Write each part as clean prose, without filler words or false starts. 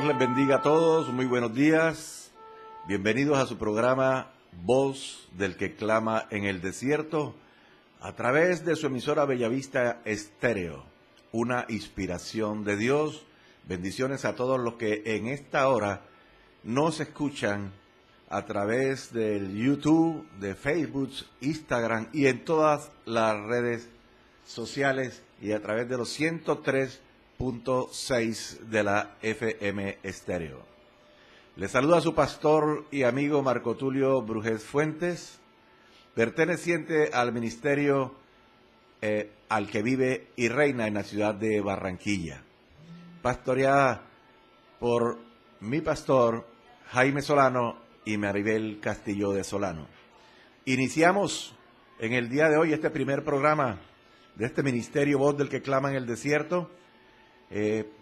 Dios les bendiga a todos, muy buenos días. Bienvenidos a su programa Voz del que clama en el desierto, a través de su emisora Bellavista Estéreo, una inspiración de Dios. Bendiciones a todos los que en esta hora nos escuchan a través del YouTube, de Facebook, Instagram y en todas las redes sociales y a través de los 103.6 de la FM Estéreo. Le saluda a su pastor y amigo Marco Tulio Brujes Fuentes, perteneciente al ministerio al que vive y reina en la ciudad de Barranquilla, pastoreada por mi pastor Jaime Solano y Maribel Castillo de Solano. Iniciamos en el día de hoy este primer programa de este ministerio Voz del que clama en el desierto,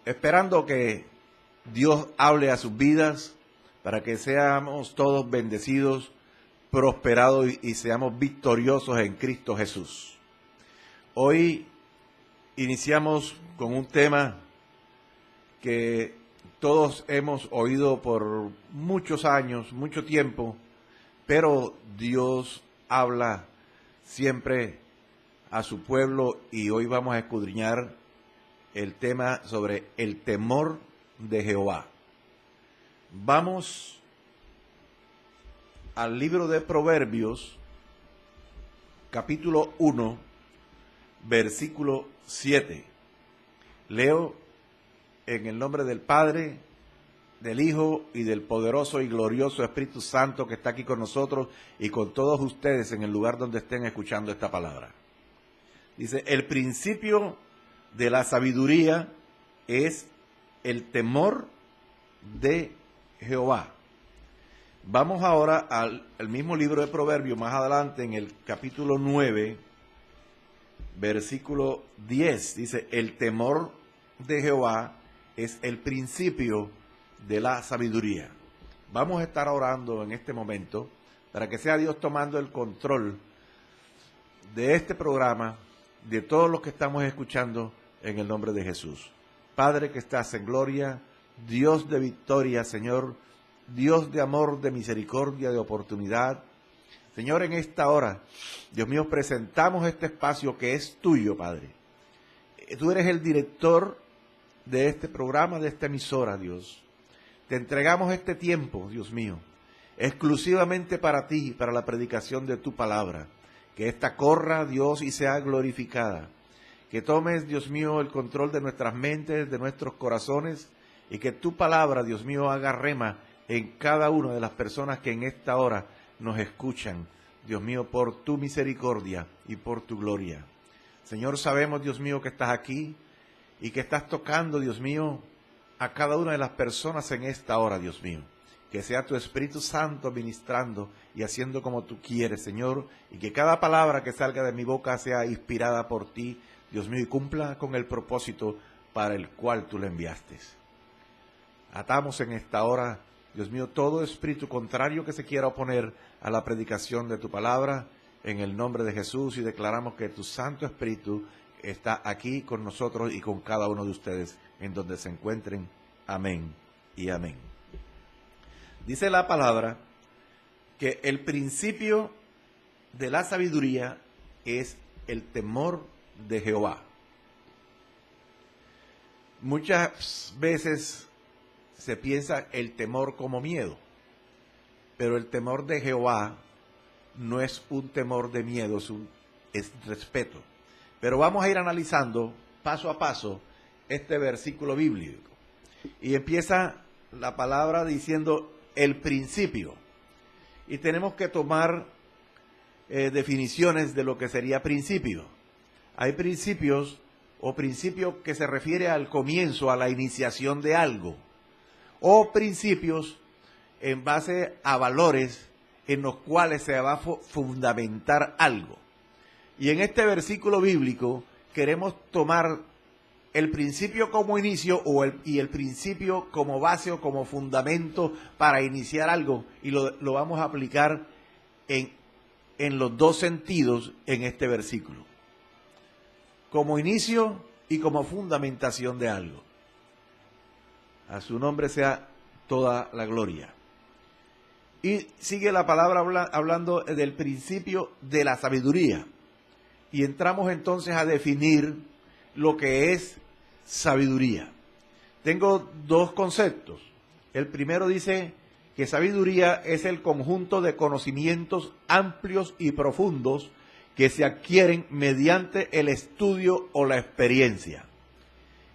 esperando que Dios hable a sus vidas para que seamos todos bendecidos, prosperados y seamos victoriosos en Cristo Jesús. Hoy iniciamos con un tema que todos hemos oído por muchos años, mucho tiempo, pero Dios habla siempre a su pueblo y hoy vamos a escudriñar el tema sobre el temor de Jehová. Vamos al libro de Proverbios, capítulo 1, versículo 7. Leo en el nombre del Padre, del Hijo y del poderoso y glorioso Espíritu Santo que está aquí con nosotros y con todos ustedes en el lugar donde estén escuchando esta palabra. Dice, el principio de la sabiduría es el temor de Jehová. Vamos ahora al mismo libro de Proverbios, más adelante en el capítulo 9, versículo 10. Dice, el temor de Jehová es el principio de la sabiduría. Vamos a estar orando en este momento para que sea Dios tomando el control de este programa, de todos los que estamos escuchando en el nombre de Jesús. Padre que estás en gloria, Dios de victoria, Señor, Dios de amor, de misericordia, de oportunidad. Señor, en esta hora, Dios mío, presentamos este espacio que es tuyo, Padre. Tú eres el director de este programa, de esta emisora, Dios. Te entregamos este tiempo, Dios mío, exclusivamente para ti, para la predicación de tu palabra. Que esta corra, Dios, y sea glorificada. Que tomes, Dios mío, el control de nuestras mentes, de nuestros corazones, y que tu palabra, Dios mío, haga rema en cada una de las personas que en esta hora nos escuchan, Dios mío, por tu misericordia y por tu gloria. Señor, sabemos, Dios mío, que estás aquí y que estás tocando, Dios mío, a cada una de las personas en esta hora, Dios mío. Que sea tu Espíritu Santo ministrando y haciendo como tú quieres, Señor, y que cada palabra que salga de mi boca sea inspirada por ti, Dios mío, y cumpla con el propósito para el cual tú la enviaste. Atamos en esta hora, Dios mío, todo espíritu contrario que se quiera oponer a la predicación de tu palabra, en el nombre de Jesús, y declaramos que tu Santo Espíritu está aquí con nosotros y con cada uno de ustedes en donde se encuentren. Amén y amén. Dice la palabra que el principio de la sabiduría es el temor de Jehová. Muchas veces se piensa el temor como miedo, pero el temor de Jehová no es un temor de miedo, es respeto. Pero vamos a ir analizando paso a paso este versículo bíblico. Y empieza la palabra diciendo el principio. Y tenemos que tomar definiciones de lo que sería principio. Hay principios o principio que se refiere al comienzo, a la iniciación de algo. O principios en base a valores en los cuales se va a fundamentar algo. Y en este versículo bíblico queremos tomar el principio como inicio y el principio como base o como fundamento para iniciar algo, y lo vamos a aplicar en los dos sentidos en este versículo. Como inicio y como fundamentación de algo. A su nombre sea toda la gloria. Y sigue la palabra hablando del principio de la sabiduría. Y entramos entonces a definir lo que es sabiduría. Tengo dos conceptos. El primero dice que sabiduría es el conjunto de conocimientos amplios y profundos que se adquieren mediante el estudio o la experiencia.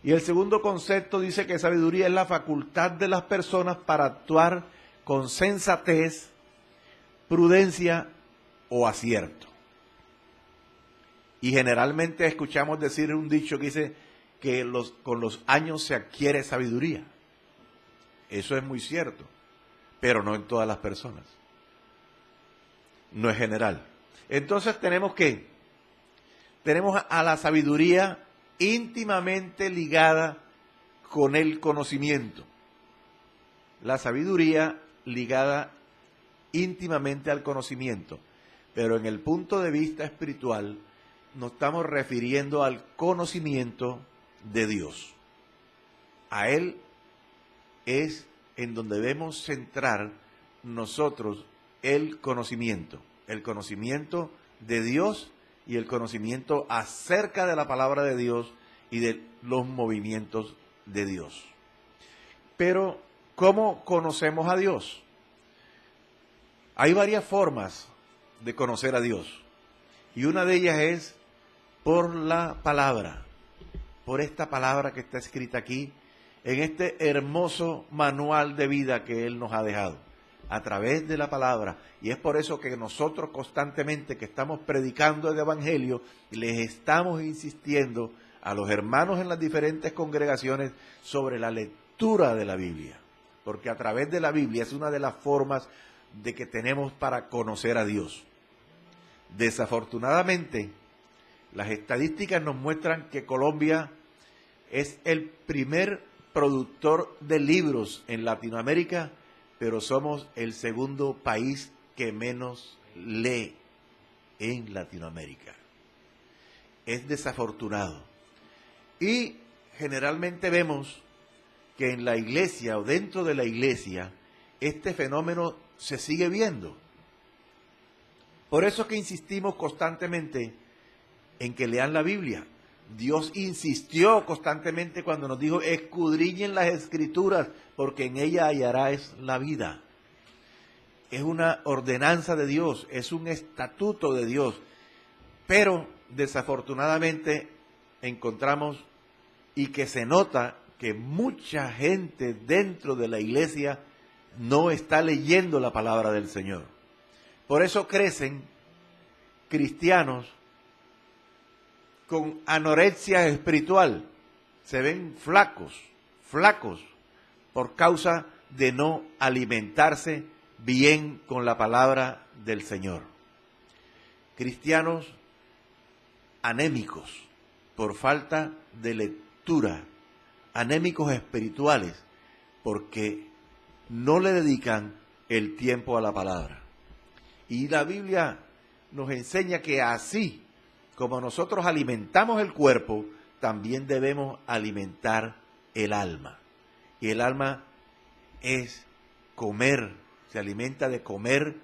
Y el segundo concepto dice que sabiduría es la facultad de las personas para actuar con sensatez, prudencia o acierto. Y generalmente escuchamos decir un dicho que dice que con los años se adquiere sabiduría. Eso es muy cierto, pero no en todas las personas. No es general. Entonces tenemos a la sabiduría íntimamente ligada con el conocimiento. La sabiduría ligada íntimamente al conocimiento. Pero en el punto de vista espiritual nos estamos refiriendo al conocimiento de Dios. A Él es en donde debemos centrar nosotros el conocimiento de Dios y el conocimiento acerca de la palabra de Dios y de los movimientos de Dios. Pero, ¿cómo conocemos a Dios? Hay varias formas de conocer a Dios. Y una de ellas es por la palabra, por esta palabra que está escrita aquí, en este hermoso manual de vida que Él nos ha dejado, a través de la palabra. Y es por eso que nosotros constantemente que estamos predicando el Evangelio, les estamos insistiendo a los hermanos en las diferentes congregaciones sobre la lectura de la Biblia. Porque a través de la Biblia es una de las formas de que tenemos para conocer a Dios. Desafortunadamente, las estadísticas nos muestran que Colombia es el primer productor de libros en Latinoamérica, pero somos el segundo país que menos lee en Latinoamérica. Es desafortunado. Y generalmente vemos que en la iglesia o dentro de la iglesia este fenómeno se sigue viendo. Por eso es que insistimos constantemente en que lean la Biblia. Dios insistió constantemente cuando nos dijo, escudriñen las Escrituras, porque en ellas hallarás la vida. Es una ordenanza de Dios, es un estatuto de Dios. Pero desafortunadamente encontramos y que se nota que mucha gente dentro de la iglesia no está leyendo la palabra del Señor. Por eso crecen cristianos con anorexia espiritual. Se ven flacos, por causa de no alimentarse bien con la palabra del Señor. Cristianos anémicos por falta de lectura, anémicos espirituales, porque no le dedican el tiempo a la palabra. Y la Biblia nos enseña que así como nosotros alimentamos el cuerpo, también debemos alimentar el alma. Y el alma es comer, se alimenta de comer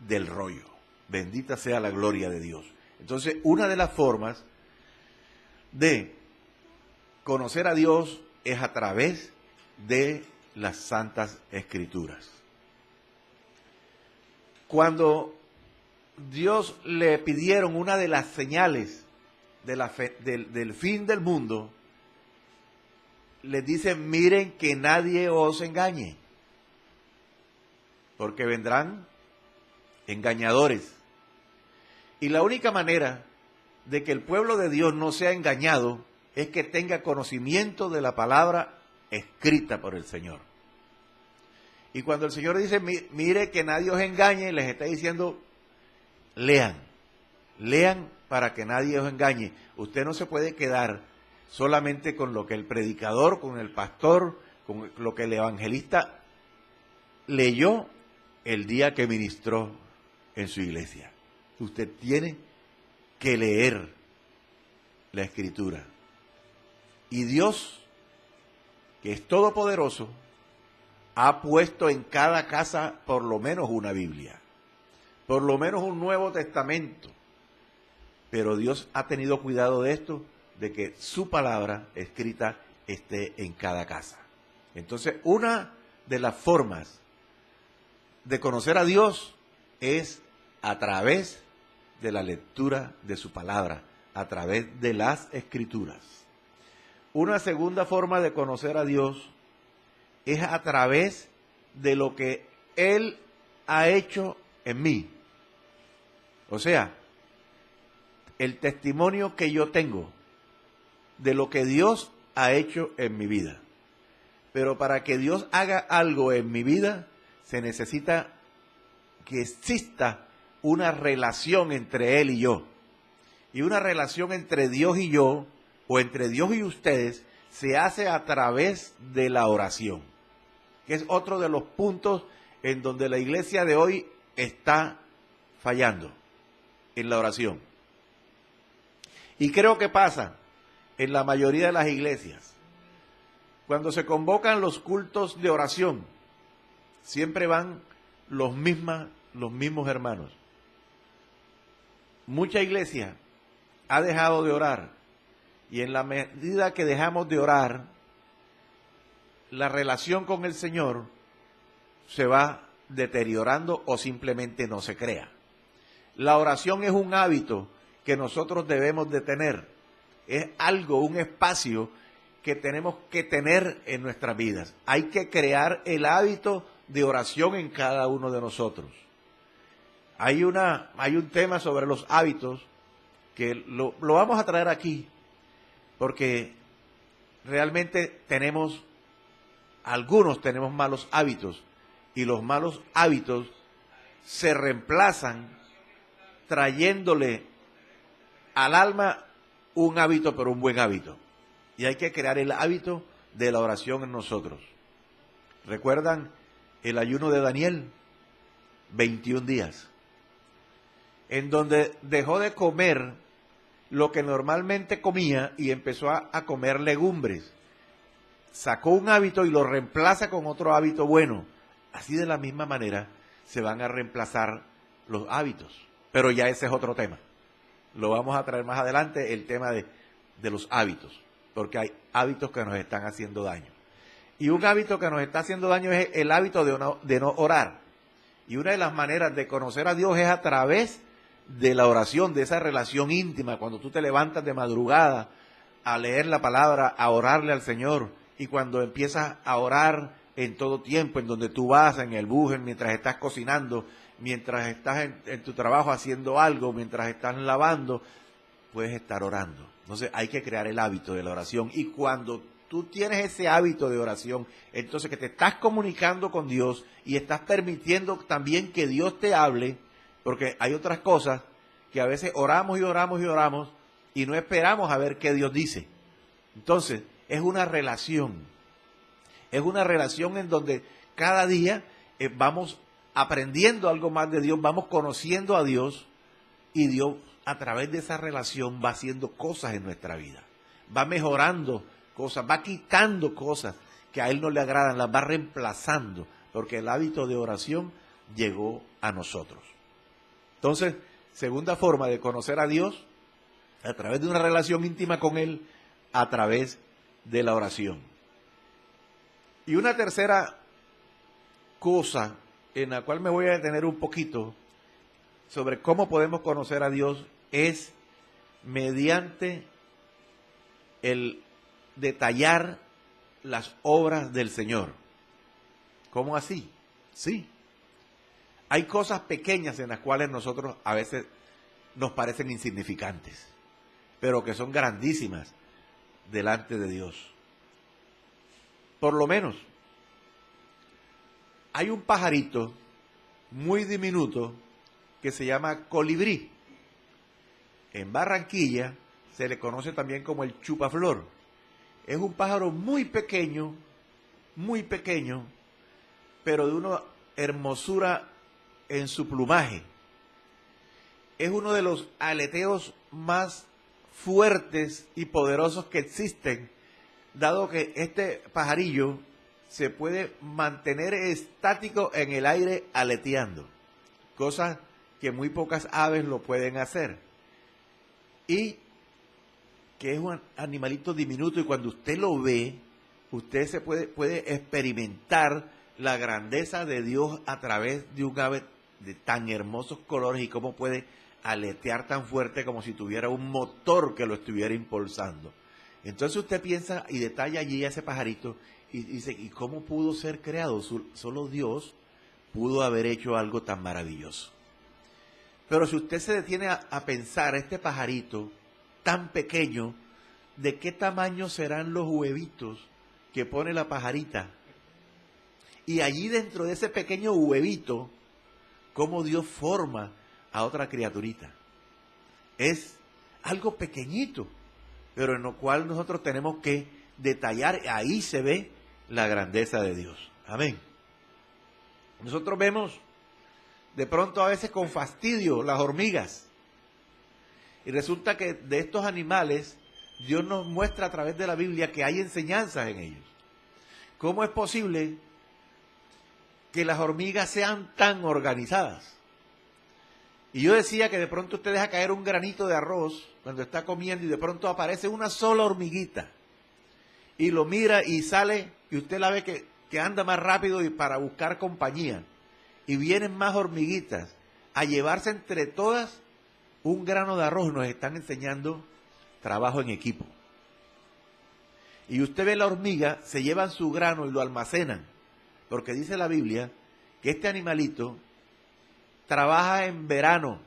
del rollo. Bendita sea la gloria de Dios. Entonces, una de las formas de conocer a Dios es a través de las Santas Escrituras. Cuando Dios le pidieron una de las señales del fin del mundo, les dice, miren que nadie os engañe, porque vendrán engañadores. Y la única manera de que el pueblo de Dios no sea engañado es que tenga conocimiento de la palabra escrita por el Señor. Y cuando el Señor dice, mire que nadie os engañe, les está diciendo, lean para que nadie os engañe. Usted no se puede quedar solamente con lo que el predicador, con el pastor, con lo que el evangelista leyó el día que ministró en su iglesia. Usted tiene que leer la Escritura. Y Dios, que es todopoderoso, ha puesto en cada casa por lo menos una Biblia, por lo menos un Nuevo Testamento. Pero Dios ha tenido cuidado de esto, de que su palabra escrita esté en cada casa. Entonces, una de las formas de conocer a Dios es a través de la lectura de su palabra, a través de las Escrituras. Una segunda forma de conocer a Dios es a través de lo que Él ha hecho en mí. O sea, el testimonio que yo tengo de lo que Dios ha hecho en mi vida. Pero para que Dios haga algo en mi vida, se necesita que exista una relación entre Él y yo. Y una relación entre Dios y yo, o entre Dios y ustedes, se hace a través de la oración, que es otro de los puntos en donde la iglesia de hoy está fallando, en la oración. Y creo que pasa en la mayoría de las iglesias. Cuando se convocan los cultos de oración, siempre van los mismos hermanos. Mucha iglesia ha dejado de orar, y en la medida que dejamos de orar, la relación con el Señor se va deteriorando o simplemente no se crea. La oración es un hábito que nosotros debemos de tener. Es algo, un espacio que tenemos que tener en nuestras vidas. Hay que crear el hábito de oración en cada uno de nosotros. Hay un tema sobre los hábitos que lo vamos a traer aquí, porque realmente algunos tenemos malos hábitos, y los malos hábitos se reemplazan trayéndole al alma un hábito, pero un buen hábito. Y hay que crear el hábito de la oración en nosotros. ¿Recuerdan el ayuno de Daniel? 21 días. En donde dejó de comer lo que normalmente comía y empezó a comer legumbres. Sacó un hábito y lo reemplaza con otro hábito bueno. Así de la misma manera se van a reemplazar los hábitos. Pero ya ese es otro tema. Lo vamos a traer más adelante, el tema de los hábitos, porque hay hábitos que nos están haciendo daño. Y un hábito que nos está haciendo daño es el hábito de no orar. Y una de las maneras de conocer a Dios es a través de la oración, de esa relación íntima, cuando tú te levantas de madrugada a leer la palabra, a orarle al Señor, y cuando empiezas a orar en todo tiempo, en donde tú vas, en el bus, mientras estás cocinando, mientras estás en tu trabajo haciendo algo, mientras estás lavando, puedes estar orando. Entonces hay que crear el hábito de la oración, y cuando tú tienes ese hábito de oración, entonces que te estás comunicando con Dios y estás permitiendo también que Dios te hable, porque hay otras cosas que a veces oramos y oramos y oramos y no esperamos a ver qué Dios dice. Entonces es una relación en donde cada día vamos aprendiendo algo más de Dios, vamos conociendo a Dios, y Dios a través de esa relación va haciendo cosas en nuestra vida, va mejorando cosas, va quitando cosas que a Él no le agradan, las va reemplazando, porque el hábito de oración llegó a nosotros. Entonces, segunda forma de conocer a Dios, a través de una relación íntima con Él, a través de la oración. Y una tercera cosa en la cual me voy a detener un poquito sobre cómo podemos conocer a Dios es mediante el detallar las obras del Señor. ¿Cómo así? Sí. Hay cosas pequeñas en las cuales nosotros a veces nos parecen insignificantes, pero que son grandísimas delante de Dios. Por lo menos, hay un pajarito muy diminuto que se llama colibrí. En Barranquilla se le conoce también como el chupaflor. Es un pájaro muy pequeño, pero de una hermosura en su plumaje. Es uno de los aleteos más fuertes y poderosos que existen, dado que este pajarillo se puede mantener estático en el aire aleteando, cosas que muy pocas aves lo pueden hacer, y que es un animalito diminuto, y cuando usted lo ve, usted se puede experimentar la grandeza de Dios a través de un ave de tan hermosos colores y cómo puede aletear tan fuerte como si tuviera un motor que lo estuviera impulsando. Entonces usted piensa y detalla allí a ese pajarito y dice, ¿y cómo pudo ser creado? Solo Dios pudo haber hecho algo tan maravilloso. Pero si usted se detiene a pensar, este pajarito tan pequeño, ¿de qué tamaño serán los huevitos que pone la pajarita? Y allí dentro de ese pequeño huevito, ¿cómo Dios forma a otra criaturita? Es algo pequeñito, pero en lo cual nosotros tenemos que detallar. Ahí se ve la grandeza de Dios. Amén. Nosotros vemos de pronto a veces con fastidio las hormigas. Y resulta que de estos animales Dios nos muestra a través de la Biblia que hay enseñanzas en ellos. ¿Cómo es posible que las hormigas sean tan organizadas? Y yo decía que de pronto usted deja caer un granito de arroz cuando está comiendo y de pronto aparece una sola hormiguita. Y lo mira y sale y usted la ve que anda más rápido y para buscar compañía. Y vienen más hormiguitas a llevarse entre todas un grano de arroz. Nos están enseñando trabajo en equipo. Y usted ve la hormiga, se llevan su grano y lo almacenan. Porque dice la Biblia que este animalito trabaja en verano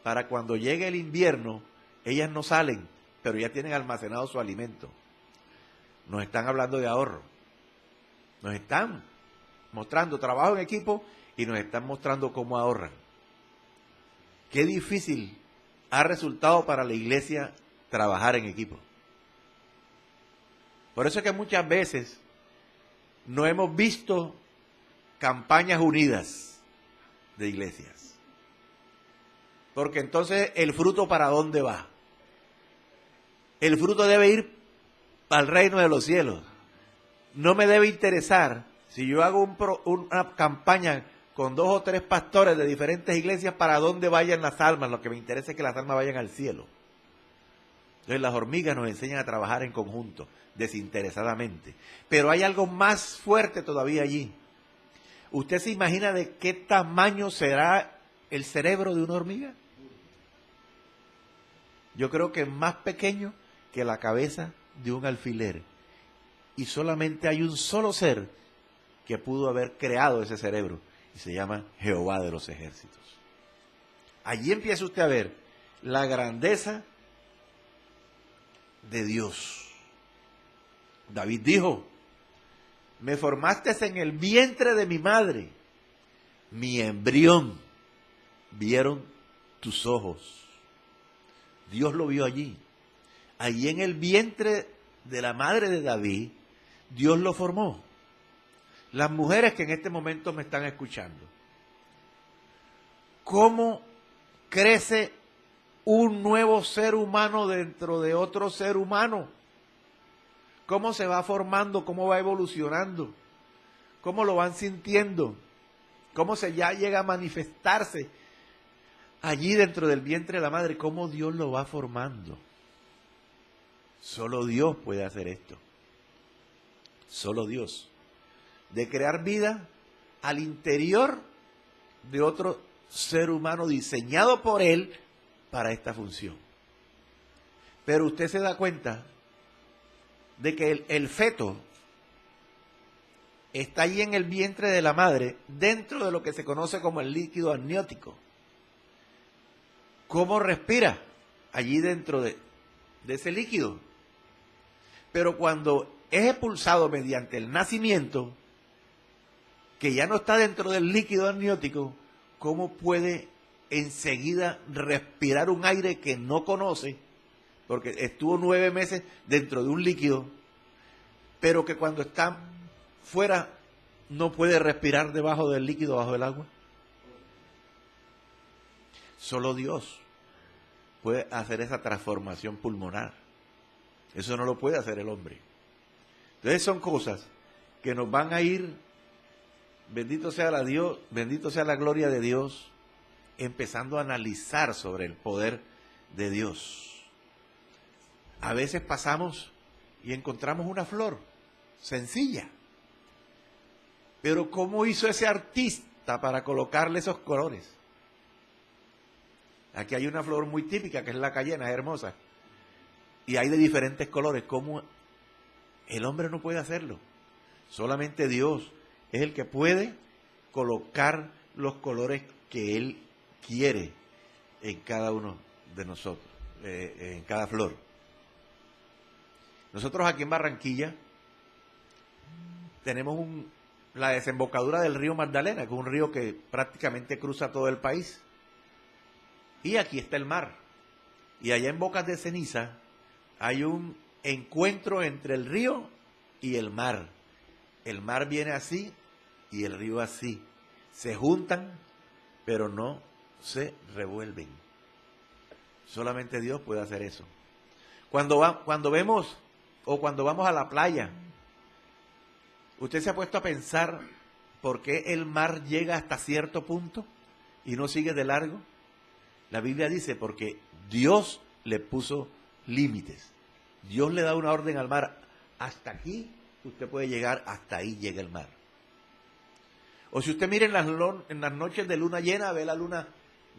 para cuando llegue el invierno, ellas no salen, pero ya tienen almacenado su alimento. Nos están hablando de ahorro. Nos están mostrando trabajo en equipo y nos están mostrando cómo ahorran. Qué difícil ha resultado para la iglesia trabajar en equipo. Por eso es que muchas veces no hemos visto campañas unidas de iglesias. Porque entonces el fruto, ¿para dónde va? El fruto debe ir al reino de los cielos. No me debe interesar si yo hago una campaña con 2 o 3 pastores de diferentes iglesias para dónde vayan las almas. Lo que me interesa es que las almas vayan al cielo. Entonces las hormigas nos enseñan a trabajar en conjunto, desinteresadamente. Pero hay algo más fuerte todavía allí. ¿Usted se imagina de qué tamaño será el cerebro de una hormiga? Yo creo que es más pequeño que la cabeza de un alfiler. Y solamente hay un solo ser que pudo haber creado ese cerebro. Y se llama Jehová de los ejércitos. Allí empieza usted a ver la grandeza de Dios. David dijo, me formaste en el vientre de mi madre, mi embrión vieron tus ojos. Dios lo vio allí. Allí en el vientre de la madre de David, Dios lo formó. Las mujeres que en este momento me están escuchando, ¿cómo crece un nuevo ser humano dentro de otro ser humano? ¿Cómo se va formando? ¿Cómo va evolucionando? ¿Cómo lo van sintiendo? ¿Cómo se ya llega a manifestarse allí dentro del vientre de la madre? ¿Cómo Dios lo va formando? Solo Dios puede hacer esto. Solo Dios. De crear vida al interior de otro ser humano diseñado por Él para esta función. Pero usted se da cuenta de que el feto está allí en el vientre de la madre, dentro de lo que se conoce como el líquido amniótico. ¿Cómo respira? Allí dentro de ese líquido. Pero cuando es expulsado mediante el nacimiento, que ya no está dentro del líquido amniótico, ¿cómo puede enseguida respirar un aire que no conoce? Porque estuvo 9 meses dentro de un líquido, pero que cuando está fuera no puede respirar debajo del líquido, bajo el agua. Solo Dios puede hacer esa transformación pulmonar. Eso no lo puede hacer el hombre. Entonces son cosas que nos van a ir, bendito sea la gloria de Dios, empezando a analizar sobre el poder de Dios. A veces pasamos y encontramos una flor sencilla, pero ¿cómo hizo ese artista para colocarle esos colores? Aquí hay una flor muy típica que es la cayena, es hermosa, y hay de diferentes colores. ¿Cómo el hombre no puede hacerlo? Solamente Dios es el que puede colocar los colores que Él quiere en cada uno de nosotros, en cada flor. Nosotros aquí en Barranquilla tenemos la desembocadura del río Magdalena, que es un río que prácticamente cruza todo el país. Y aquí está el mar. Y allá en Bocas de Ceniza hay un encuentro entre el río y el mar. El mar viene así y el río así. Se juntan, pero no se revuelven. Solamente Dios puede hacer eso. Cuando vemos o cuando vamos a la playa, ¿usted se ha puesto a pensar por qué el mar llega hasta cierto punto y no sigue de largo? La Biblia dice porque Dios le puso límites. Dios le da una orden al mar. Hasta aquí usted puede llegar, hasta ahí llega el mar. O si usted mira en las noches de luna llena, ve la luna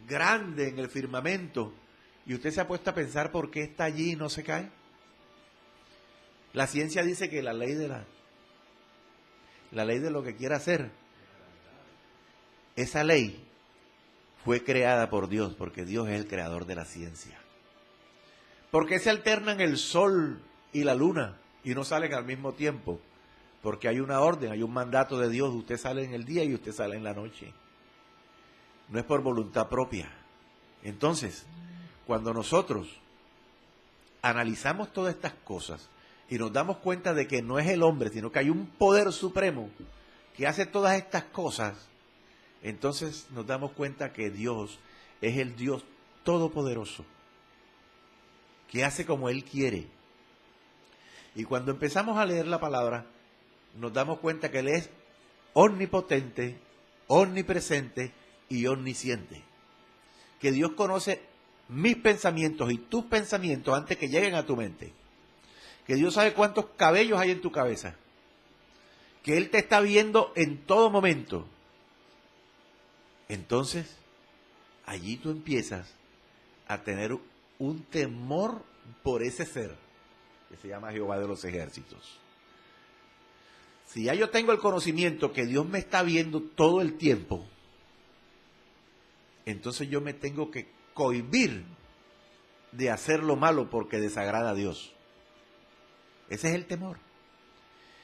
grande en el firmamento, y usted se ha puesto a pensar por qué está allí y no se cae. La ciencia dice que la ley de lo que quiera hacer, esa ley fue creada por Dios, porque Dios es el creador de la ciencia. ¿Por qué se alternan el sol y la luna y no salen al mismo tiempo? Porque hay una orden, hay un mandato de Dios. Usted sale en el día y usted sale en la noche. No es por voluntad propia. Entonces, cuando nosotros analizamos todas estas cosas y nos damos cuenta de que no es el hombre, sino que hay un poder supremo que hace todas estas cosas, entonces nos damos cuenta que Dios es el Dios todopoderoso, que hace como Él quiere. Y cuando empezamos a leer la palabra, nos damos cuenta que Él es omnipotente, omnipresente y omnisciente. Que Dios conoce mis pensamientos y tus pensamientos antes que lleguen a tu mente. Que Dios sabe cuántos cabellos hay en tu cabeza. Que Él te está viendo en todo momento. Entonces, allí tú empiezas a tener un temor por ese ser, que se llama Jehová de los ejércitos. Si ya yo tengo el conocimiento que Dios me está viendo todo el tiempo, entonces yo me tengo que cohibir de hacer lo malo porque desagrada a Dios. Ese es el temor.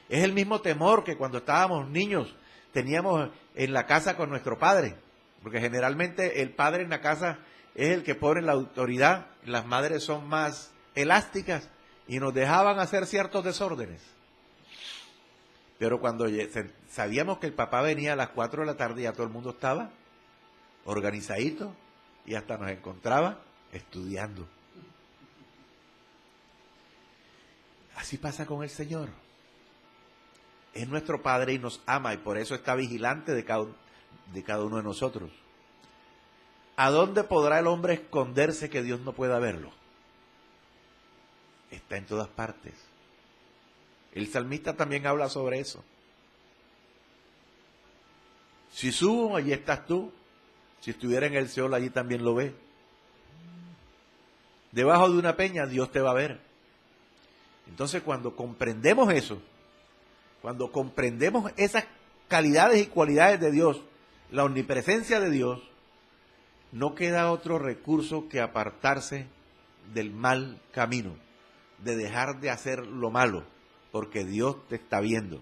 Es el mismo temor que cuando estábamos niños teníamos en la casa con nuestro padre, porque generalmente el padre en la casa es el que pone la autoridad. Las madres son más elásticas y nos dejaban hacer ciertos desórdenes. Pero cuando sabíamos que el papá venía a las 4 de la tarde, ya todo el mundo estaba organizadito y hasta nos encontraba estudiando. Así pasa con el Señor. Es nuestro Padre y nos ama, y por eso está vigilante de cada uno de nosotros. ¿A dónde podrá el hombre esconderse que Dios no pueda verlo? Está en todas partes. El salmista también habla sobre eso. Si subo, allí estás tú. Si estuviera en el Seol, allí también lo ve. Debajo de una peña, Dios te va a ver. Entonces, cuando comprendemos eso, cuando comprendemos esas calidades y cualidades de Dios, la omnipresencia de Dios, no queda otro recurso que apartarse del mal camino, de dejar de hacer lo malo, porque Dios te está viendo.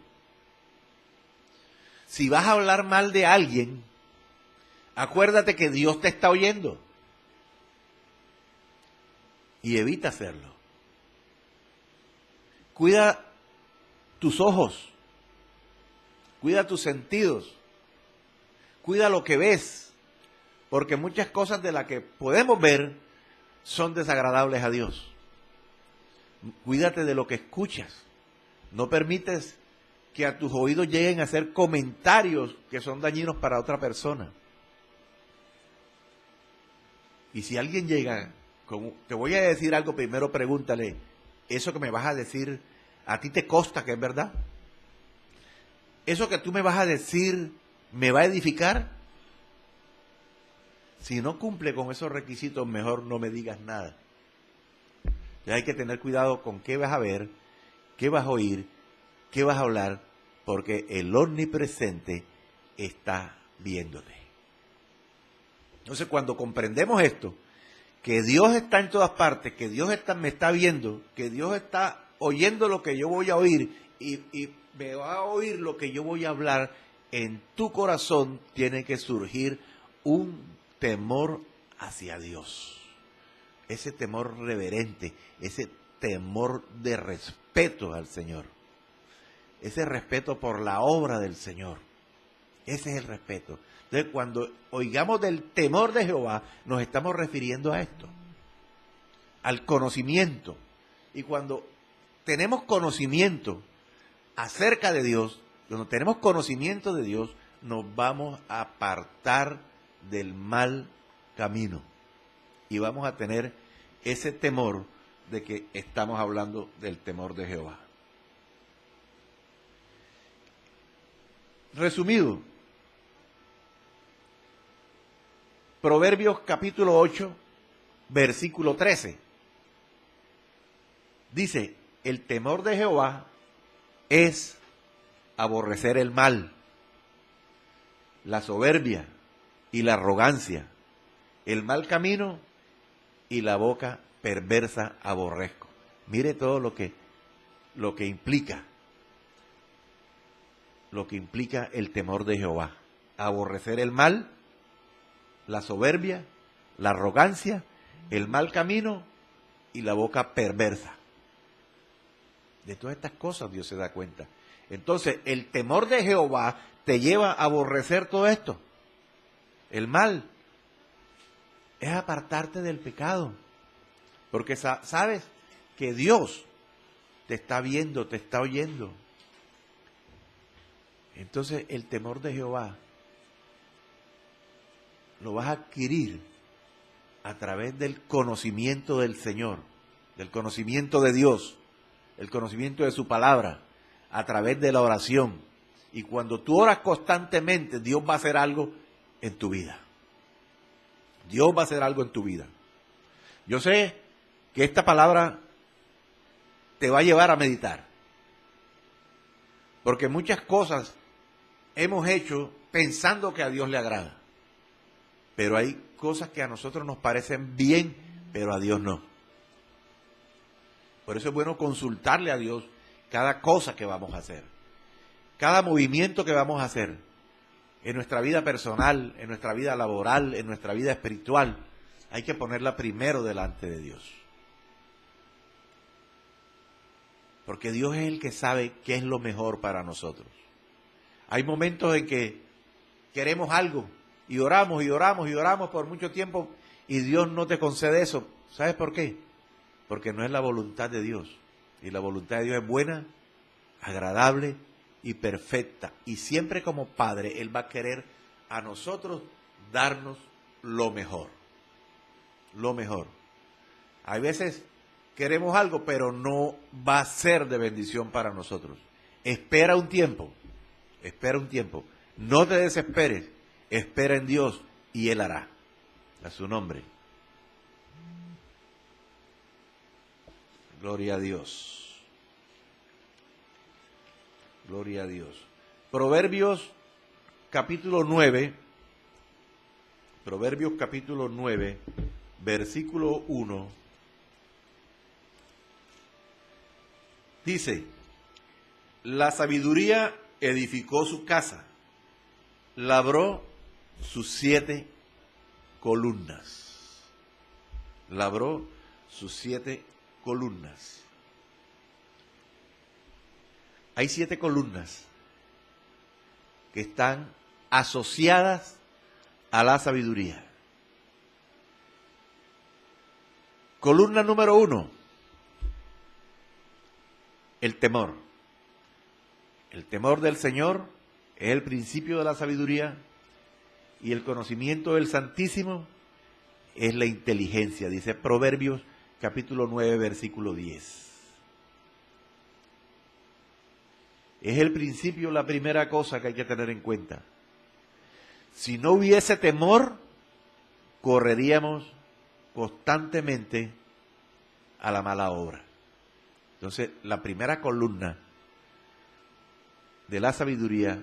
Si vas a hablar mal de alguien, acuérdate que Dios te está oyendo y evita hacerlo. Cuida tus ojos, cuida tus sentidos, cuida lo que ves, porque muchas cosas de las que podemos ver son desagradables a Dios. Cuídate de lo que escuchas. No permites que a tus oídos lleguen a hacer comentarios que son dañinos para otra persona. Y si alguien llega, te voy a decir algo, primero pregúntale, ¿eso que me vas a decir, a ti te consta que es verdad? ¿Eso que tú me vas a decir me va a edificar? Si no cumple con esos requisitos, mejor no me digas nada. Ya hay que tener cuidado con qué vas a ver, qué vas a oír, qué vas a hablar, porque el omnipresente está viéndote. Entonces, cuando comprendemos esto, que Dios está en todas partes, que Dios me está viendo, que Dios está oyendo lo que yo voy a oír y me va a oír lo que yo voy a hablar, en tu corazón tiene que surgir un temor hacia Dios. Ese temor reverente, ese temor de respeto al Señor. Ese respeto por la obra del Señor. Ese es el respeto. Entonces, cuando oigamos del temor de Jehová, nos estamos refiriendo a esto, al conocimiento. Y cuando tenemos conocimiento acerca de Dios, cuando tenemos conocimiento de Dios, nos vamos a apartar del mal camino. Y vamos a tener ese temor de que estamos hablando del temor de Jehová. Resumido, Proverbios capítulo 8, versículo 13. Dice, el temor de Jehová es aborrecer el mal, la soberbia y la arrogancia, el mal camino y la boca perversa aborrezco. Mire todo lo que implica el temor de Jehová. Aborrecer el mal, la soberbia, la arrogancia, el mal camino y la boca perversa. De todas estas cosas Dios se da cuenta. Entonces, el temor de Jehová te lleva a aborrecer todo esto. El mal es apartarte del pecado. Porque sabes que Dios te está viendo, te está oyendo. Entonces, el temor de Jehová lo vas a adquirir a través del conocimiento del Señor, del conocimiento de Dios, el conocimiento de su palabra, a través de la oración. Y cuando tú oras constantemente, Dios va a hacer algo en tu vida. Dios va a hacer algo en tu vida. Yo sé que esta palabra te va a llevar a meditar. Porque muchas cosas hemos hecho pensando que a Dios le agrada. Pero hay cosas que a nosotros nos parecen bien, pero a Dios no. Por eso es bueno consultarle a Dios cada cosa que vamos a hacer. Cada movimiento que vamos a hacer en nuestra vida personal, en nuestra vida laboral, en nuestra vida espiritual, hay que ponerla primero delante de Dios. Porque Dios es el que sabe qué es lo mejor para nosotros. Hay momentos en que queremos algo y oramos y oramos y oramos por mucho tiempo y Dios no te concede eso. ¿Sabes por qué? Porque no es la voluntad de Dios. Y la voluntad de Dios es buena, agradable y perfecta. Y siempre como Padre, Él va a querer a nosotros darnos lo mejor. Lo mejor. Hay veces queremos algo, pero no va a ser de bendición para nosotros. Espera un tiempo. Espera un tiempo. No te desesperes. Espera en Dios y Él hará. A su nombre. Gloria a Dios. Gloria a Dios. Proverbios capítulo 9. Proverbios capítulo 9, versículo 1. Dice, la sabiduría edificó su casa, labró sus 7 columnas. Labró sus 7 columnas. Hay 7 columnas que están asociadas a la sabiduría. Columna número 1, el temor. El temor del Señor es el principio de la sabiduría y el conocimiento del Santísimo es la inteligencia, dice Proverbios capítulo 9, versículo 10. Es el principio, la primera cosa que hay que tener en cuenta. Si no hubiese temor, correríamos constantemente a la mala obra. Entonces, la primera columna de la sabiduría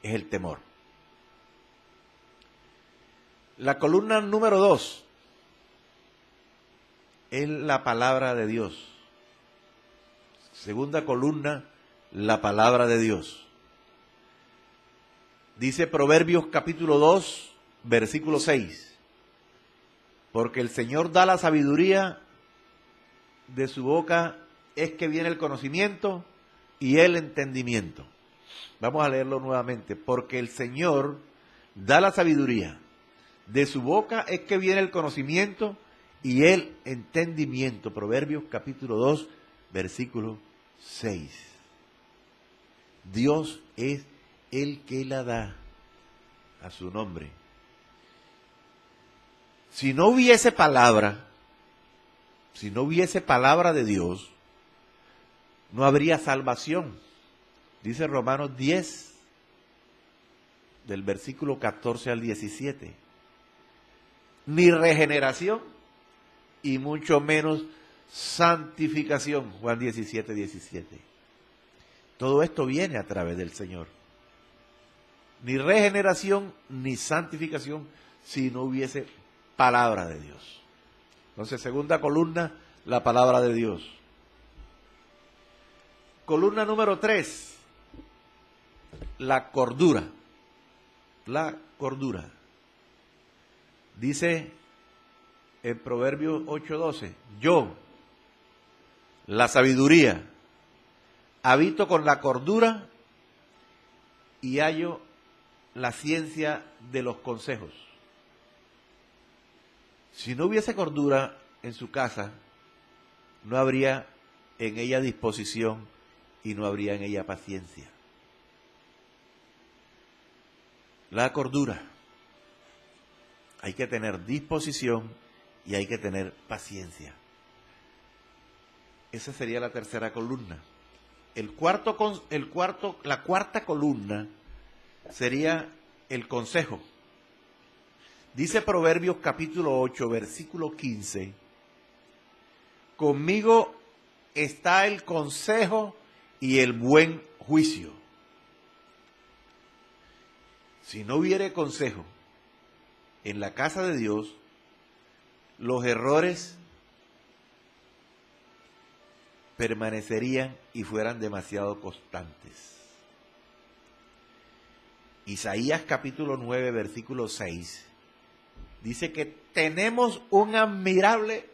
es el temor. La columna número 2 es la palabra de Dios. Segunda columna, la palabra de Dios. Dice Proverbios capítulo 2, versículo 6. Porque el Señor da la sabiduría, de su boca es que viene el conocimiento y el entendimiento. Vamos a leerlo nuevamente. Porque el Señor da la sabiduría, de su boca es que viene el conocimiento y el entendimiento. Proverbios capítulo 2, versículo 6. Dios es el que la da a su nombre. Si no hubiese palabra de Dios, no habría salvación. Dice Romanos 10, del versículo 14 al 17. Ni regeneración y mucho menos santificación. Juan 17, 17. Todo esto viene a través del Señor. Ni regeneración ni santificación si no hubiese palabra de Dios. Entonces, segunda columna, la palabra de Dios. Columna número 3, la cordura. La cordura. Dice en Proverbios 8:12, yo, la sabiduría, habito con la cordura y hallo la ciencia de los consejos. Si no hubiese cordura en su casa, no habría en ella disposición y no habría en ella paciencia. La cordura. Hay que tener disposición y hay que tener paciencia. Esa sería la tercera columna. La cuarta columna sería el consejo. Dice Proverbios capítulo 8, versículo 15. Conmigo está el consejo y el buen juicio. Si no hubiere consejo en la casa de Dios, los errores permanecerían y fueran demasiado constantes. Isaías capítulo 9, versículo 6, dice que tenemos un admirable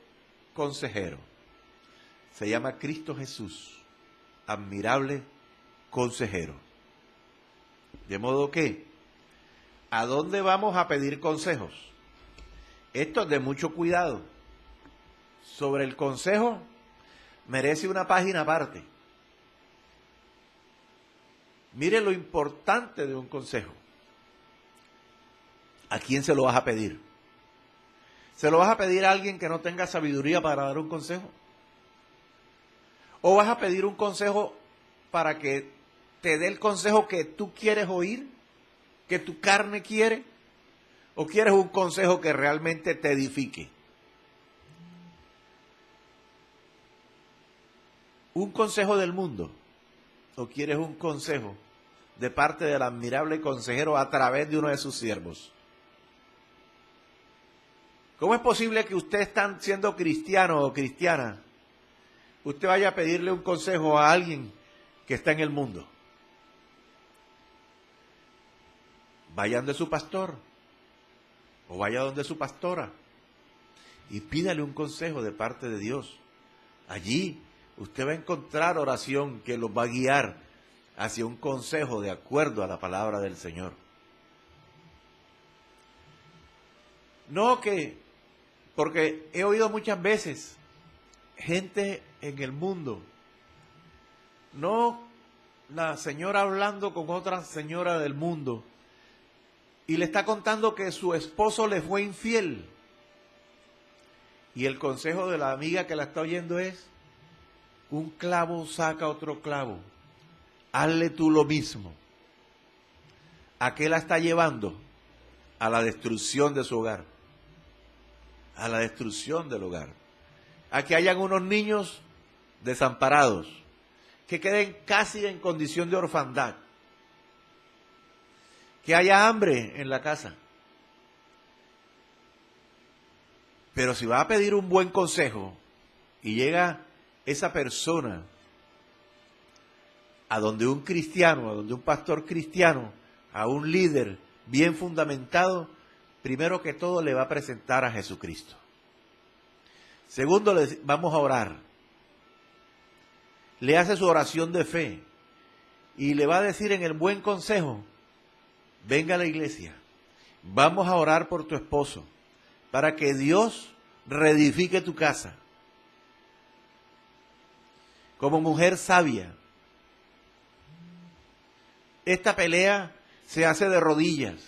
consejero. Se llama Cristo Jesús, admirable consejero. De modo que, ¿a dónde vamos a pedir consejos? Esto es de mucho cuidado. Sobre el consejo, merece una página aparte. Mire lo importante de un consejo. ¿A quién se lo vas a pedir? ¿Se lo vas a pedir a alguien que no tenga sabiduría para dar un consejo? ¿O vas a pedir un consejo para que te dé el consejo que tú quieres oír, que tu carne quiere? ¿O quieres un consejo que realmente te edifique? ¿Un consejo del mundo? ¿O quieres un consejo de parte del admirable consejero a través de uno de sus siervos? ¿Cómo es posible que usted, estando siendo cristiano o cristiana, usted vaya a pedirle un consejo a alguien que está en el mundo? Vaya donde su pastor o vaya donde su pastora y pídale un consejo de parte de Dios. Allí usted va a encontrar oración que los va a guiar hacia un consejo de acuerdo a la palabra del Señor. No que, porque he oído muchas veces gente en el mundo, no la señora hablando con otra señora del mundo y le está contando que su esposo le fue infiel. Y el consejo de la amiga que la está oyendo es: un clavo saca otro clavo. Hazle tú lo mismo. ¿A qué la está llevando? A la destrucción de su hogar. A la destrucción del hogar. A que hayan unos niños desamparados, que queden casi en condición de orfandad, que haya hambre en la casa. Pero si va a pedir un buen consejo y llega esa persona a donde un cristiano, a donde un pastor cristiano, a un líder bien fundamentado, primero que todo le va a presentar a Jesucristo. Segundo, le vamos a orar. Le hace su oración de fe y le va a decir en el buen consejo: venga a la iglesia, vamos a orar por tu esposo para que Dios reedifique tu casa. Como mujer sabia, esta pelea se hace de rodillas.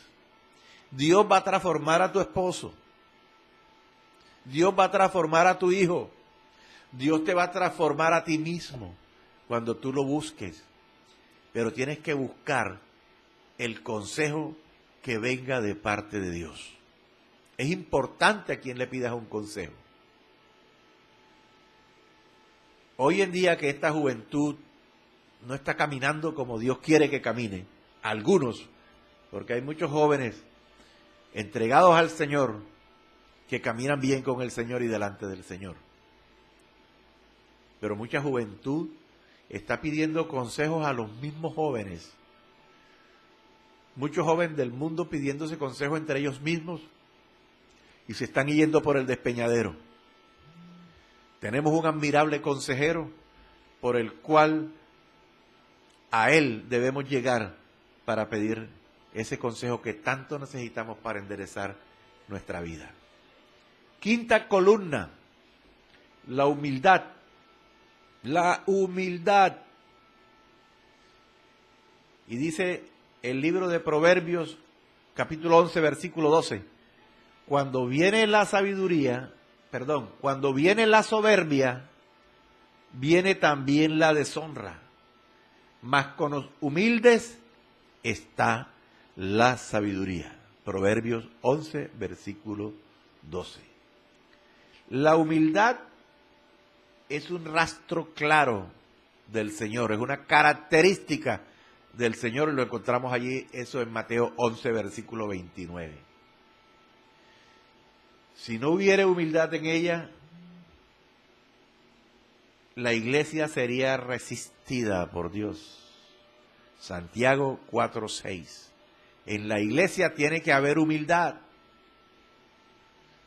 Dios va a transformar a tu esposo. Dios va a transformar a tu hijo. Dios te va a transformar a ti mismo cuando tú lo busques. Pero tienes que buscar el consejo que venga de parte de Dios. Es importante a quien le pidas un consejo. Hoy en día que esta juventud no está caminando como Dios quiere que camine, algunos, porque hay muchos jóvenes entregados al Señor que caminan bien con el Señor y delante del Señor. Pero mucha juventud está pidiendo consejos a los mismos jóvenes. Muchos jóvenes del mundo pidiéndose consejos entre ellos mismos y se están yendo por el despeñadero. Tenemos un admirable consejero por el cual a él debemos llegar para pedir ese consejo que tanto necesitamos para enderezar nuestra vida. Quinta columna, la humildad. La humildad. Y dice el libro de Proverbios, capítulo 11, versículo 12, cuando viene la soberbia, viene también la deshonra, mas con los humildes está la sabiduría. Proverbios 11, versículo 12. La humildad es un rastro claro del Señor, es una característica del Señor, y lo encontramos allí, eso en Mateo 11, versículo 29. Si no hubiera humildad en ella, la iglesia sería resistida por Dios. Santiago 4:6. En la iglesia tiene que haber humildad.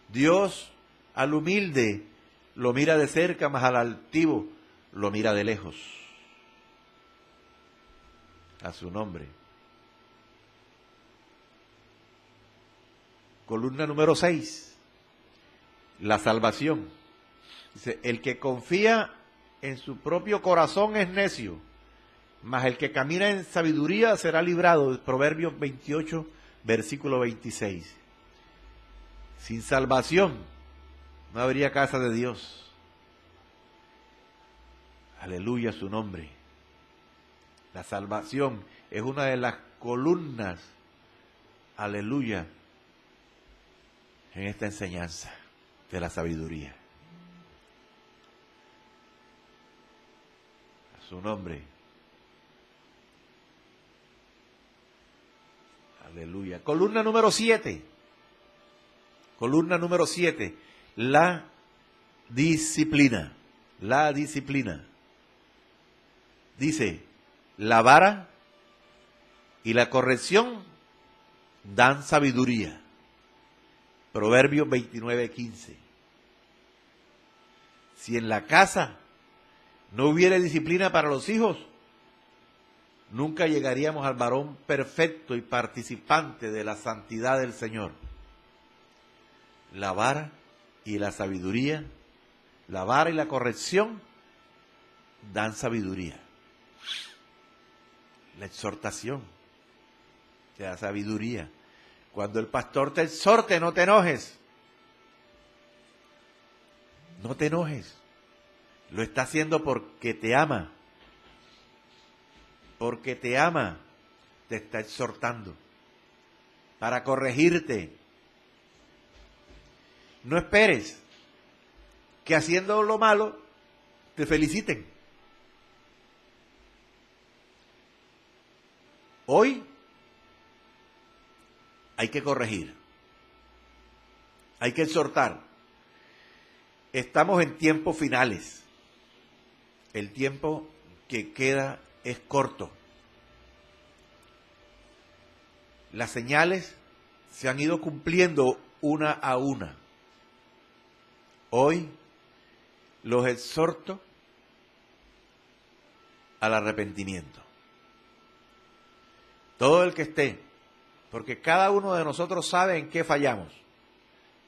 Dios al humilde lo mira de cerca, mas al altivo lo mira de lejos. A su nombre. Columna número 6. La salvación. Dice, el que confía en su propio corazón es necio, mas el que camina en sabiduría será librado. Proverbios 28, versículo 26. Sin salvación no habría casa de Dios. Aleluya su nombre. La salvación es una de las columnas, aleluya, en esta enseñanza de la sabiduría. A su nombre. Aleluya. Columna número 7. Columna número 7. La disciplina. La disciplina. Dice, la vara y la corrección dan sabiduría. Proverbios 29:15. Si en la casa no hubiera disciplina para los hijos, nunca llegaríamos al varón perfecto y participante de la santidad del Señor. La vara y la sabiduría, la vara y la corrección dan sabiduría. La exhortación te da sabiduría. Cuando el pastor te exhorte, no te enojes. No te enojes. Lo está haciendo porque te ama. Porque te ama. Te está exhortando. Para corregirte. No esperes que haciendo lo malo te feliciten. Hoy hay que corregir. Hay que exhortar. Estamos en tiempos finales. El tiempo que queda es corto. Las señales se han ido cumpliendo una a una. Hoy los exhorto al arrepentimiento. Todo el que esté, porque cada uno de nosotros sabe en qué fallamos,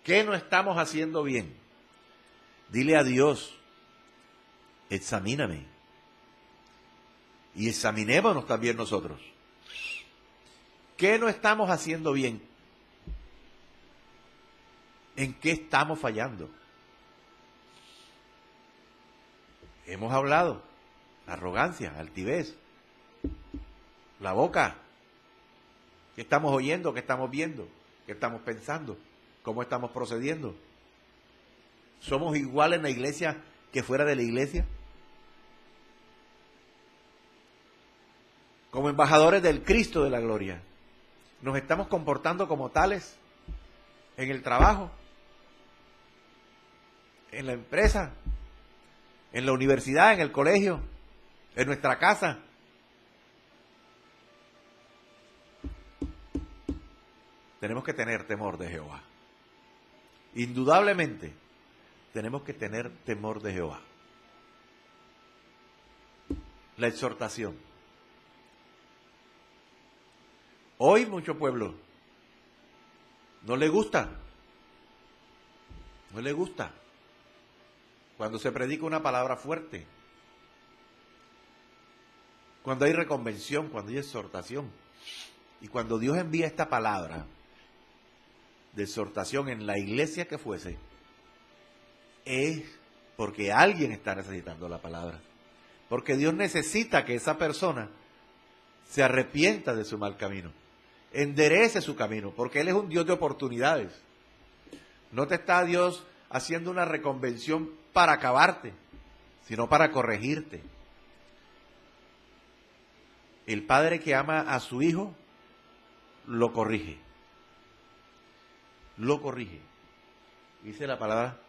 qué no estamos haciendo bien. Dile a Dios, examíname. Y examinémonos también nosotros. ¿Qué no estamos haciendo bien? ¿En qué estamos fallando? Hemos hablado, arrogancia, altivez, la boca. ¿Qué estamos oyendo? ¿Qué estamos viendo? ¿Qué estamos pensando? ¿Cómo estamos procediendo? ¿Somos iguales en la iglesia que fuera de la iglesia? Como embajadores del Cristo de la gloria, ¿nos estamos comportando como tales en el trabajo, en la empresa, en la universidad, en el colegio, en nuestra casa? Tenemos que tener temor de Jehová. Indudablemente, tenemos que tener temor de Jehová. La exhortación. Hoy mucho pueblo no le gusta. No le gusta cuando se predica una palabra fuerte, cuando hay reconvención, cuando hay exhortación. Y cuando Dios envía esta palabra de exhortación en la iglesia que fuese, es porque alguien está necesitando la palabra. Porque Dios necesita que esa persona se arrepienta de su mal camino, enderece su camino, porque Él es un Dios de oportunidades. No te está Dios haciendo una reconvención para acabarte, sino para corregirte. El padre que ama a su hijo, lo corrige. Lo corrige. Dice la palabra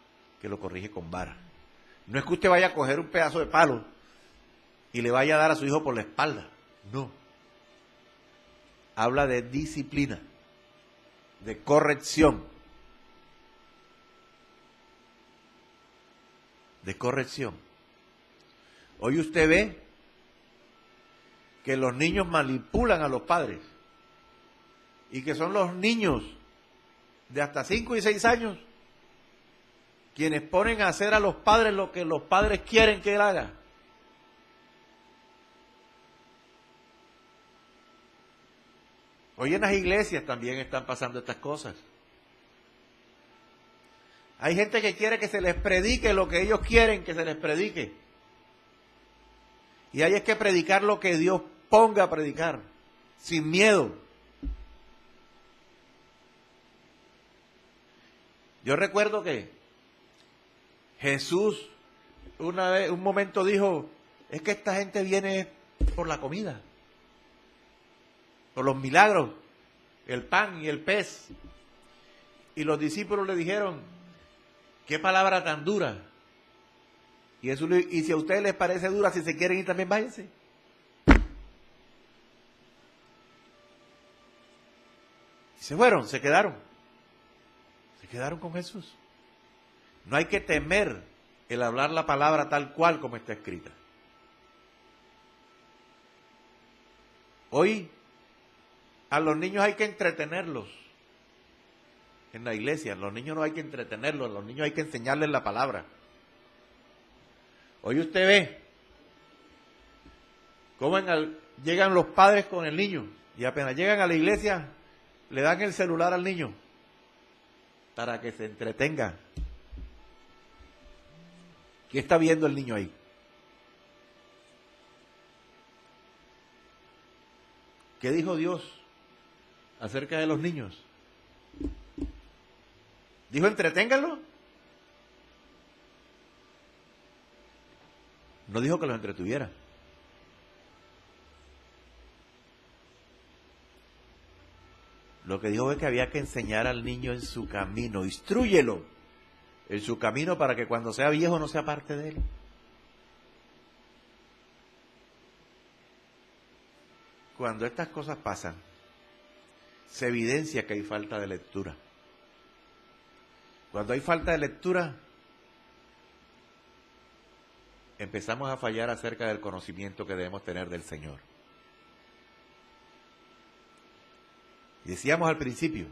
que lo corrige con vara. No es que usted vaya a coger un pedazo de palo y le vaya a dar a su hijo por la espalda. No. Habla de disciplina, de corrección. De corrección. Hoy usted ve que los niños manipulan a los padres y que son los niños de hasta 5 y 6 años quienes ponen a hacer a los padres lo que los padres quieren que él haga. Hoy en las iglesias también están pasando estas cosas. Hay gente que quiere que se les predique lo que ellos quieren que se les predique. Y hay que predicar lo que Dios ponga a predicar, sin miedo. Yo recuerdo que Jesús un momento dijo, es que esta gente viene por la comida, por los milagros, el pan y el pez. Y los discípulos le dijeron, qué palabra tan dura. Y si a ustedes les parece dura, si se quieren ir también váyanse. Y se fueron, se quedaron con Jesús. No hay que temer el hablar la palabra tal cual como está escrita. Hoy a los niños hay que entretenerlos en la iglesia. Los niños no hay que entretenerlos, a los niños hay que enseñarles la palabra. Hoy usted ve cómo llegan los padres con el niño y apenas llegan a la iglesia, le dan el celular al niño para que se entretenga. ¿Qué está viendo el niño ahí? ¿Qué dijo Dios acerca de los niños? ¿Dijo entreténganlo? No dijo que los entretuviera. Lo que dijo es que había que enseñar al niño en su camino. Instrúyelo en su camino para que cuando sea viejo no se aparte de él. Cuando estas cosas pasan, se evidencia que hay falta de lectura. Cuando hay falta de lectura, empezamos a fallar acerca del conocimiento que debemos tener del Señor. Decíamos al principio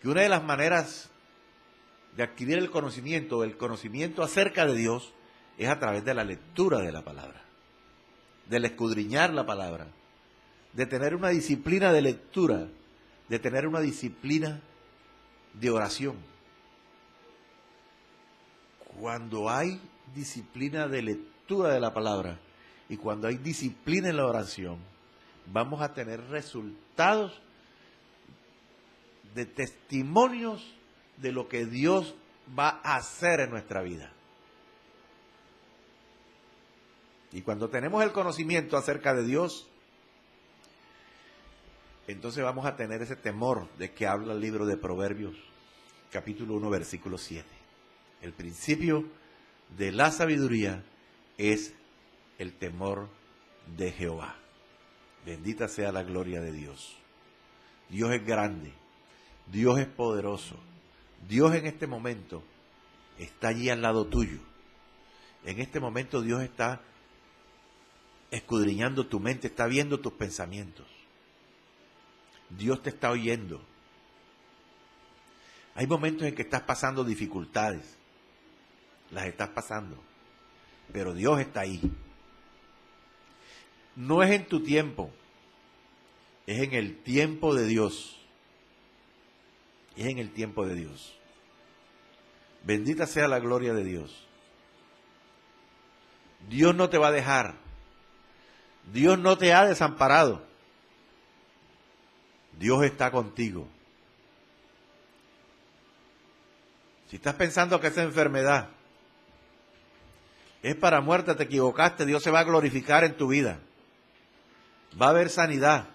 que una de las maneras de adquirir el conocimiento acerca de Dios, es a través de la lectura de la palabra, del escudriñar la palabra, de tener una disciplina de lectura, de tener una disciplina de oración. Cuando hay disciplina de lectura de la palabra y cuando hay disciplina en la oración, vamos a tener resultados de testimonios de lo que Dios va a hacer en nuestra vida. Y cuando tenemos el conocimiento acerca de Dios, entonces vamos a tener ese temor de que habla el libro de Proverbios, capítulo 1, versículo 7. El principio de la sabiduría es el temor de Jehová. Bendita sea la gloria de Dios. Dios es grande, Dios es poderoso. Dios en este momento está allí al lado tuyo. En este momento Dios está escudriñando tu mente, está viendo tus pensamientos. Dios te está oyendo. Hay momentos en que estás pasando dificultades, las estás pasando, pero Dios está ahí. No es en tu tiempo, es en el tiempo de Dios. Es en el tiempo de Dios. Bendita sea la gloria de Dios. Dios no te va a dejar. Dios no te ha desamparado. Dios está contigo. Si estás pensando que esa enfermedad es para muerte, te equivocaste. Dios se va a glorificar en tu vida. Va a haber sanidad.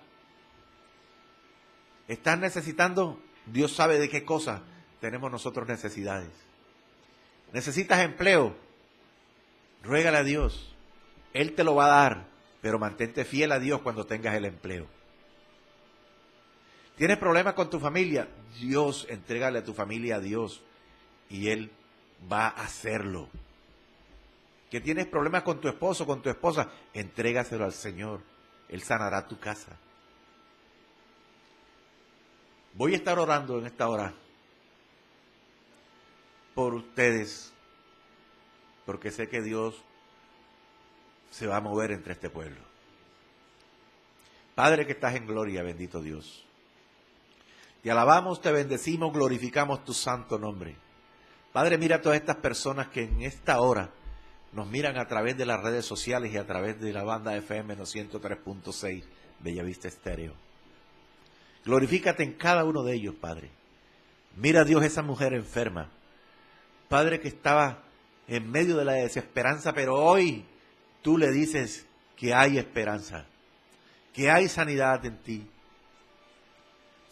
Estás necesitando, Dios sabe de qué cosa tenemos nosotros necesidades. Necesitas empleo, ruégale a Dios. Él te lo va a dar, pero mantente fiel a Dios cuando tengas el empleo. ¿Tienes problemas con tu familia? Dios, entrégale a tu familia a Dios y Él va a hacerlo. ¿Que tienes problemas con tu esposo, con tu esposa? Entrégaselo al Señor. Él sanará tu casa. Voy a estar orando en esta hora por ustedes, porque sé que Dios se va a mover entre este pueblo. Padre que estás en gloria, bendito Dios. Te alabamos, te bendecimos, glorificamos tu santo nombre. Padre, mira a todas estas personas que en esta hora nos miran a través de las redes sociales y a través de la banda FM 103.6 Bellavista Estéreo. Glorifícate en cada uno de ellos, Padre. Mira, Dios, esa mujer enferma. Padre, que estaba en medio de la desesperanza, pero hoy tú le dices que hay esperanza, que hay sanidad en ti.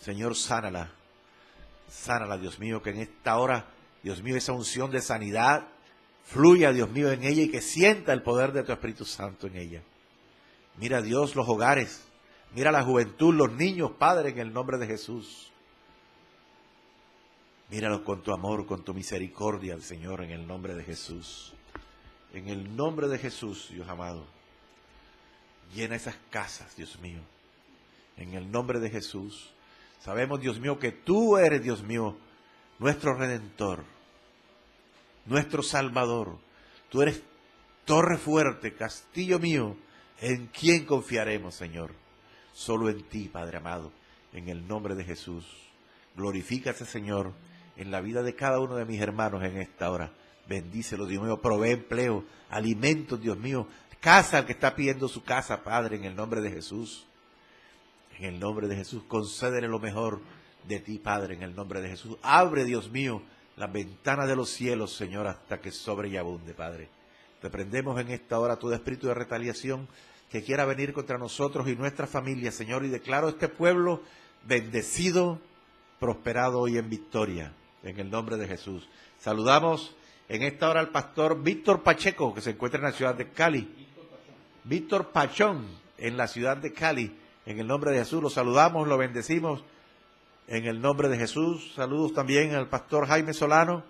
Señor, sánala. Sánala, Dios mío, que en esta hora, Dios mío, esa unción de sanidad fluya, Dios mío, en ella y que sienta el poder de tu Espíritu Santo en ella. Mira, Dios, los hogares. Mira la juventud, los niños, Padre, en el nombre de Jesús. Míralos con tu amor, con tu misericordia, Señor, en el nombre de Jesús. En el nombre de Jesús, Dios amado. Llena esas casas, Dios mío. En el nombre de Jesús. Sabemos, Dios mío, que tú eres, Dios mío, nuestro Redentor, nuestro Salvador. Tú eres torre fuerte, castillo mío, ¿en quién confiaremos, Señor? Solo en ti, Padre amado, en el nombre de Jesús. Glorifícate, Señor, en la vida de cada uno de mis hermanos en esta hora. Bendícelo, Dios mío, provee empleo, alimentos, Dios mío, casa al que está pidiendo su casa, Padre, en el nombre de Jesús. En el nombre de Jesús, concédele lo mejor de ti, Padre, en el nombre de Jesús. Abre, Dios mío, las ventanas de los cielos, Señor, hasta que sobre y abunde, Padre. Reprendemos en esta hora todo espíritu de retaliación que quiera venir contra nosotros y nuestra familia, Señor, y declaro este pueblo bendecido, prosperado y en victoria, en el nombre de Jesús. Saludamos en esta hora al pastor Víctor Pacheco, que se encuentra en la ciudad de Cali. Víctor Pachón, en la ciudad de Cali, en el nombre de Jesús. Lo saludamos, lo bendecimos, en el nombre de Jesús. Saludos también al pastor Jaime Solano,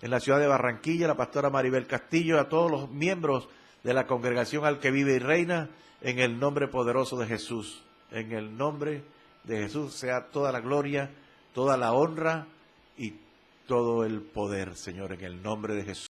en la ciudad de Barranquilla, la pastora Maribel Castillo, a todos los miembros de la congregación Al que vive y reina, en el nombre poderoso de Jesús. En el nombre de Jesús sea toda la gloria, toda la honra y todo el poder, Señor, en el nombre de Jesús.